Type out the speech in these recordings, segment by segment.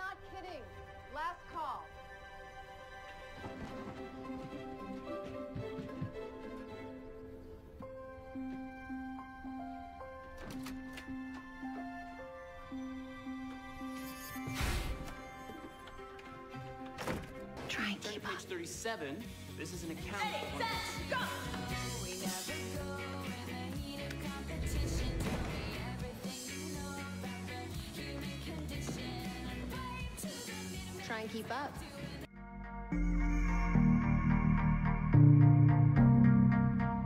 not kidding. Last call. Try and keep up. Page 37. This is an account. Ready, set, go! Try and keep up.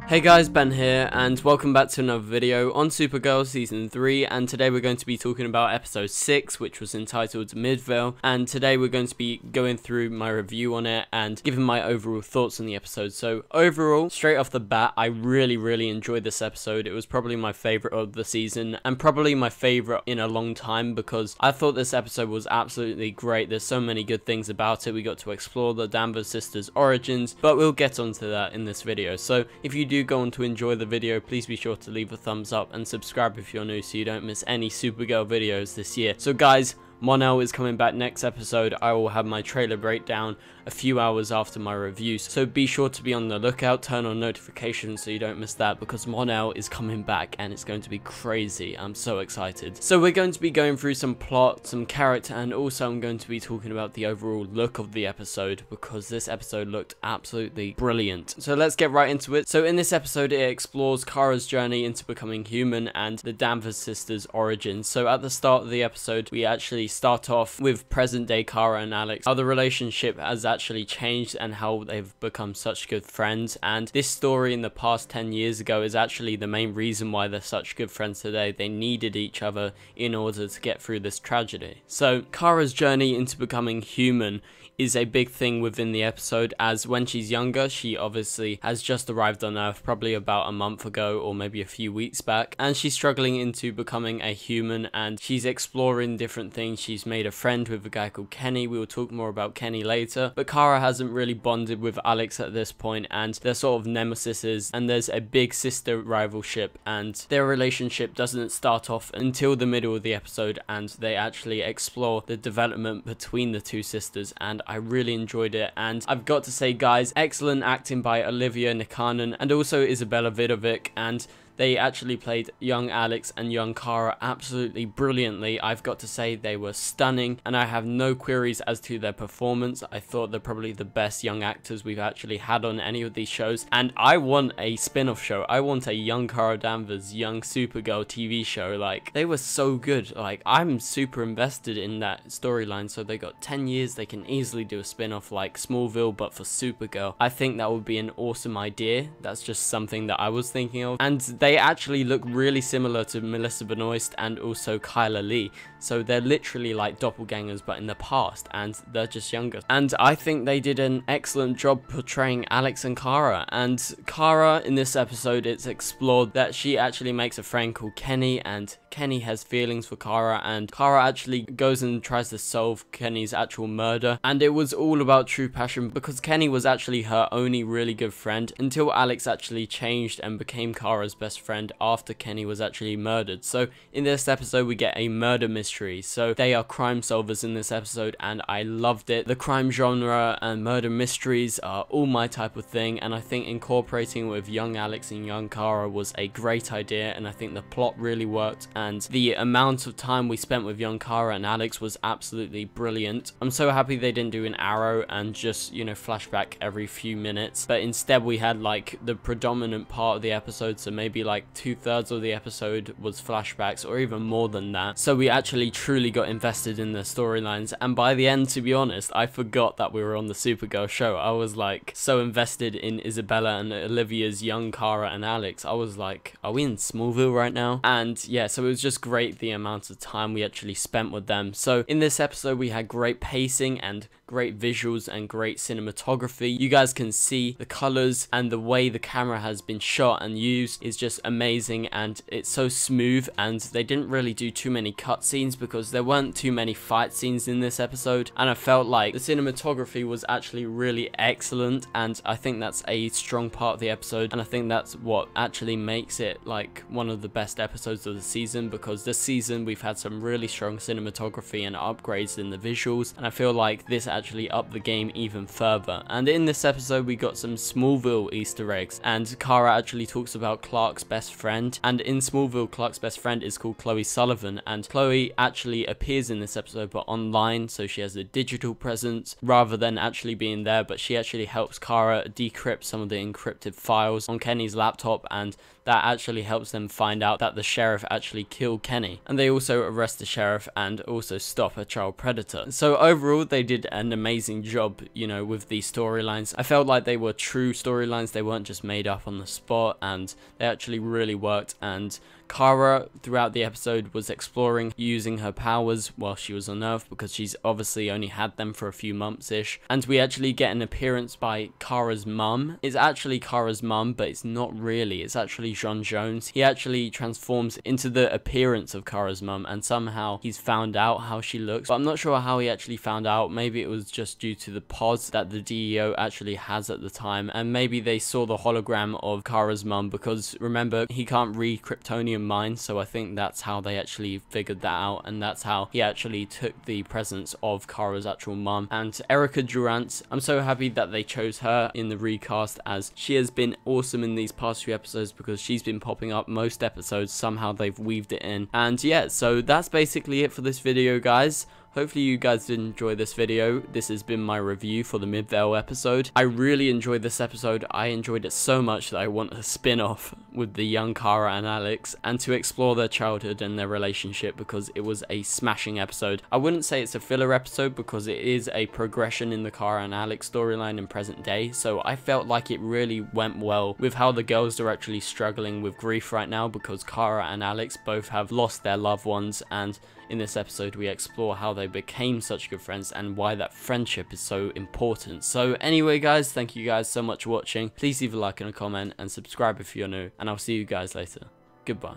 Hey guys, Ben here, and welcome back to another video on Supergirl Season 3, and today we're going to be talking about Episode 6, which was entitled Smallville, and today we're going to be going through my review on it and giving my overall thoughts on the episode. So overall, straight off the bat, I really enjoyed this episode. It was probably my favourite of the season, and probably my favourite in a long time, because I thought this episode was absolutely great. There's so many good things about it. We got to explore the Danvers sisters' origins, but we'll get onto that in this video. So if you do go on to enjoy the video, please be sure to leave a thumbs up and subscribe if you're new so you don't miss any Supergirl videos this year. So guys, Mon-El is coming back next episode. I will have my trailer breakdown a few hours after my review, so be sure to be on the lookout, turn on notifications so you don't miss that, because Mon-El is coming back and it's going to be crazy. I'm so excited. So we're going to be going through some plot, some character, and also I'm going to be talking about the overall look of the episode, because this episode looked absolutely brilliant. So let's get right into it. So in this episode it explores Kara's journey into becoming human and the Danvers sisters' origins. So at the start of the episode we actually start off with present day Kara and Alex, how the relationship has actually changed and how they've become such good friends, and this story in the past 10 years ago is actually the main reason why they're such good friends today. They needed each other in order to get through this tragedy. So Kara's journey into becoming human is a big thing within the episode, as when she's younger she obviously has just arrived on Earth probably about a month ago or maybe a few weeks back, and she's struggling into becoming a human and she's exploring different things. She's made a friend with a guy called Kenny. We will talk more about Kenny later, but Kara hasn't really bonded with Alex at this point, and they're sort of nemesises, and there's a big sister rivalship, and their relationship doesn't start off until the middle of the episode, and they actually explore the development between the two sisters, and I really enjoyed it. And I've got to say guys, excellent acting by Olivia, Nikkanen, and also Izabela Vidovic, and they actually played young Alex and young Kara absolutely brilliantly. I've got to say they were stunning, and I have no queries as to their performance. I thought they're probably the best young actors we've actually had on any of these shows, and I want a spin-off show. I want a young Kara Danvers, young Supergirl TV show. Like, they were so good. Like, I'm super invested in that storyline. So they got 10 years, they can easily do a spin-off like Smallville but for Supergirl. I think that would be an awesome idea. That's just something that I was thinking of, and they actually look really similar to Melissa Benoist and also Kyla Lee. So they're literally like doppelgangers but in the past, and they're just younger. And I think they did an excellent job portraying Alex and Kara. And Kara, in this episode, it's explored that she actually makes a friend called Kenny, and Kenny has feelings for Kara, and Kara actually goes and tries to solve Kenny's actual murder. And it was all about true passion, because Kenny was actually her only really good friend until Alex actually changed and became Kara's best friend after Kenny was actually murdered. So in this episode we get a murder mystery. So they are crime solvers in this episode, and I loved it. The crime genre and murder mysteries are all my type of thing, and I think incorporating with young Alex and young Kara was a great idea, and I think the plot really worked, and the amount of time we spent with young Kara and Alex was absolutely brilliant. I'm so happy they didn't do an arrow and just, you know, flashback every few minutes, but instead we had like the predominant part of the episode, so maybe like 2/3 of the episode was flashbacks, or even more than that. So we actually truly got invested in the storylines, and by the end, to be honest, I forgot that we were on the Supergirl show. I was like so invested in Izabela and Olivia's young Kara and Alex. I was like, are we in Smallville right now? And yeah, so it was just great the amount of time we actually spent with them. So in this episode we had great pacing and great visuals and great cinematography. You guys can see the colors and the way the camera has been shot and used is just amazing, and it's so smooth, and they didn't really do too many cutscenes scenes because there weren't too many fight scenes in this episode, and I felt like the cinematography was actually really excellent, and I think that's a strong part of the episode, and I think that's what actually makes it like one of the best episodes of the season, because this season we've had some really strong cinematography and upgrades in the visuals, and I feel like this actually upped the game even further. And in this episode we got some Smallville Easter eggs, and Kara actually talks about Clark's best friend, and in Smallville Clark's best friend is called Chloe Sullivan, and Chloe actually appears in this episode but online, so she has a digital presence rather than actually being there, but she actually helps Kara decrypt some of the encrypted files on Kenny's laptop, and that actually helps them find out that the sheriff actually killed Kenny, and they also arrest the sheriff and also stop a child predator. So overall they did an amazing job, you know, with these storylines. I felt like they were true storylines, they weren't just made up on the spot, and they actually really worked. And Kara throughout the episode was exploring using her powers while she was on Earth, because she's obviously only had them for a few months ish, and we actually get an appearance by Kara's mum. It's actually Kara's mum, but it's not really, it's actually John Jones. He actually transforms into the appearance of Kara's mum, and somehow he's found out how she looks, but I'm not sure how he actually found out. Maybe it was just due to the pods that the DEO actually has at the time, and maybe they saw the hologram of Kara's mum, because remember, he can't read Kryptonian mind, so I think that's how they actually figured that out, and that's how he actually took the presence of Kara's actual mum. And Erica Durant, I'm so happy that they chose her in the recast, as she has been awesome in these past few episodes, because she's been popping up most episodes. Somehow they've weaved it in. And yeah, so that's basically it for this video, guys. Hopefully you guys did enjoy this video. This has been my review for the Midvale episode. I really enjoyed this episode. I enjoyed it so much that I want a spin-off with the young Kara and Alex, and to explore their childhood and their relationship, because it was a smashing episode. I wouldn't say it's a filler episode, because it is a progression in the Kara and Alex storyline in present day, so I felt like it really went well with how the girls are actually struggling with grief right now, because Kara and Alex both have lost their loved ones, and in this episode we explore how they became such good friends and why that friendship is so important. So anyway guys, thank you guys so much for watching. Please leave a like and a comment and subscribe if you're new, and I'll see you guys later. Goodbye.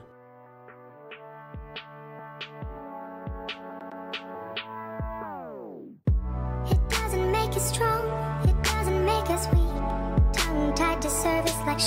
It doesn't make us strong, it doesn't make us weak. Tongue tied to service like